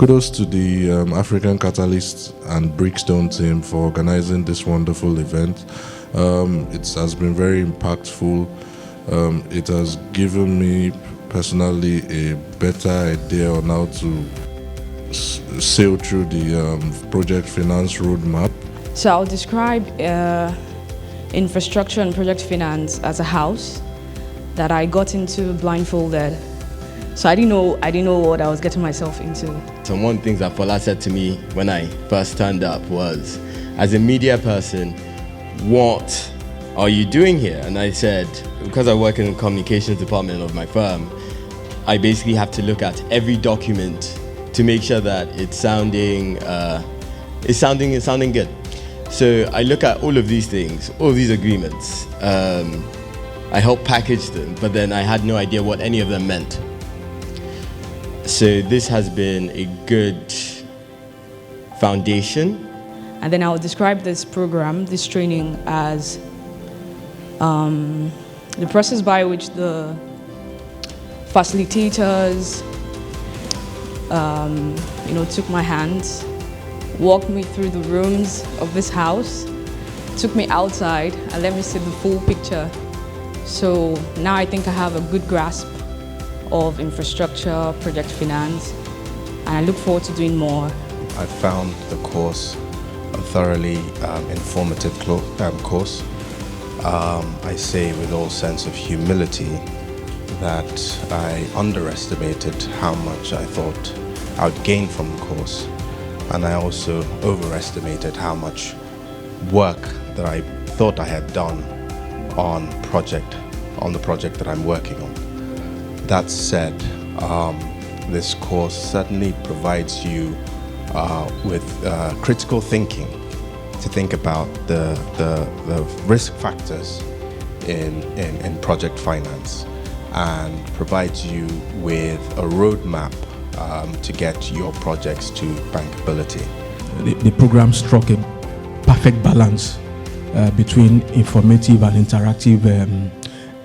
Kudos to the African Catalyst and Brickstone team for organizing this wonderful event. It has been very impactful. It has given me personally a better idea on how to sail through the project finance roadmap. So I'll describe infrastructure and project finance as a house that I got into blindfolded. So I didn't know what I was getting myself into. So one of the things that Fola said to me when I first turned up was, as a media person, what are you doing here? And I said, because I work in the communications department of my firm, I basically have to look at every document to make sure that it's sounding good. So I look at all of these things, all of these agreements. I help package them, but then I had no idea what any of them meant. So this has been a good foundation. And then I'll describe this program, this training, as the process by which the facilitators took my hands, walked me through the rooms of this house, took me outside and let me see the full picture. So now I think I have a good grasp of infrastructure, project finance, and I look forward to doing more. I found the course a thoroughly informative course. I say with all sense of humility that I underestimated how much I thought I would gain from the course, and I also overestimated how much work that I thought I had done on the project that I'm working on. That said, this course certainly provides you with critical thinking to think about the risk factors in project finance, and provides you with a roadmap to get your projects to bankability. The program struck a perfect balance between informative and interactive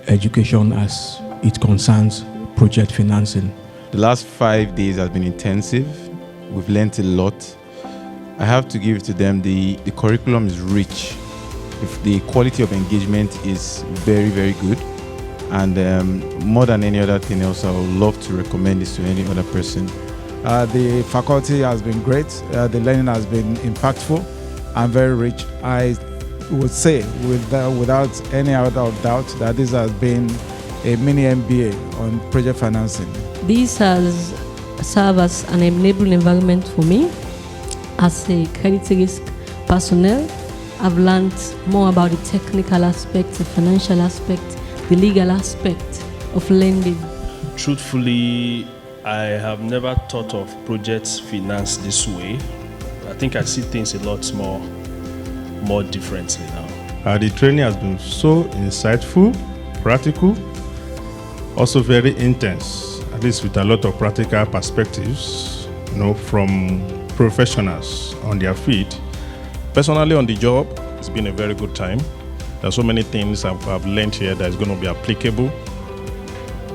education as it concerns project financing. The last 5 days has been intensive. We've learned a lot. I have to give it to them. The curriculum is rich. The quality of engagement is very, very good. And more than any other thing else, I would love to recommend this to any other person. The faculty has been great. The learning has been impactful and very rich. I would say without any other doubt that this has been a mini MBA on project financing. This has served as an enabling environment for me. As a credit risk personnel, I've learned more about the technical aspect, the financial aspect, the legal aspect of lending. Truthfully, I have never thought of project finance this way. I think I see things a lot more differently now. The training has been so insightful, practical, also very intense, at least with a lot of practical perspectives, from professionals on their feet. Personally, on the job, it's been a very good time. There are so many things I've learned here that is going to be applicable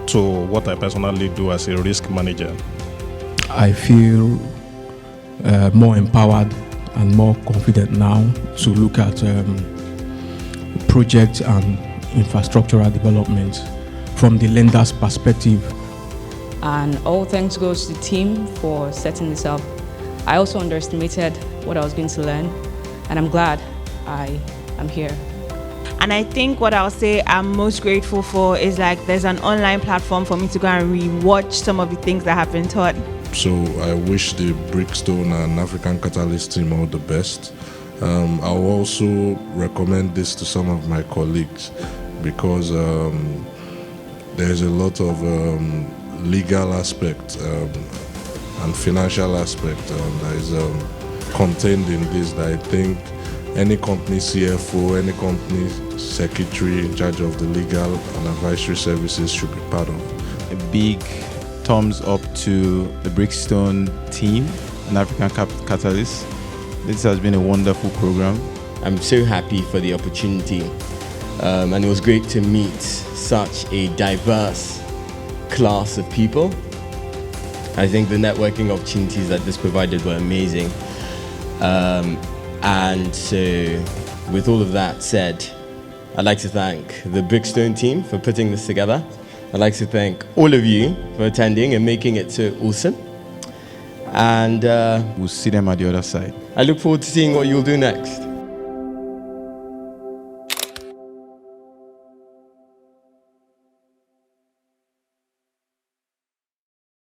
to what I personally do as a risk manager. I feel more empowered and more confident now to look at project and infrastructural development from the lender's perspective. And all thanks goes to the team for setting this up. I also underestimated what I was going to learn, and I'm glad I am here. And I think what I'll say I'm most grateful for is there's an online platform for me to go and re-watch some of the things that have been taught. So I wish the Brickstone and African Catalyst team all the best. I'll also recommend this to some of my colleagues because there's a lot of legal aspect and financial aspect that is contained in this that I think any company CFO, any company secretary in charge of the legal and advisory services should be part of. A big thumbs up to the Brickstone team and African Catalyst. This has been a wonderful program. I'm so happy for the opportunity, and it was great to meet such a diverse class of people. I think the networking opportunities that this provided were amazing. And so, with all of that said, I'd like to thank the Brickstone team for putting this together. I'd like to thank all of you for attending and making it so awesome. And We'll see them at the other side. I look forward to seeing what you'll do next.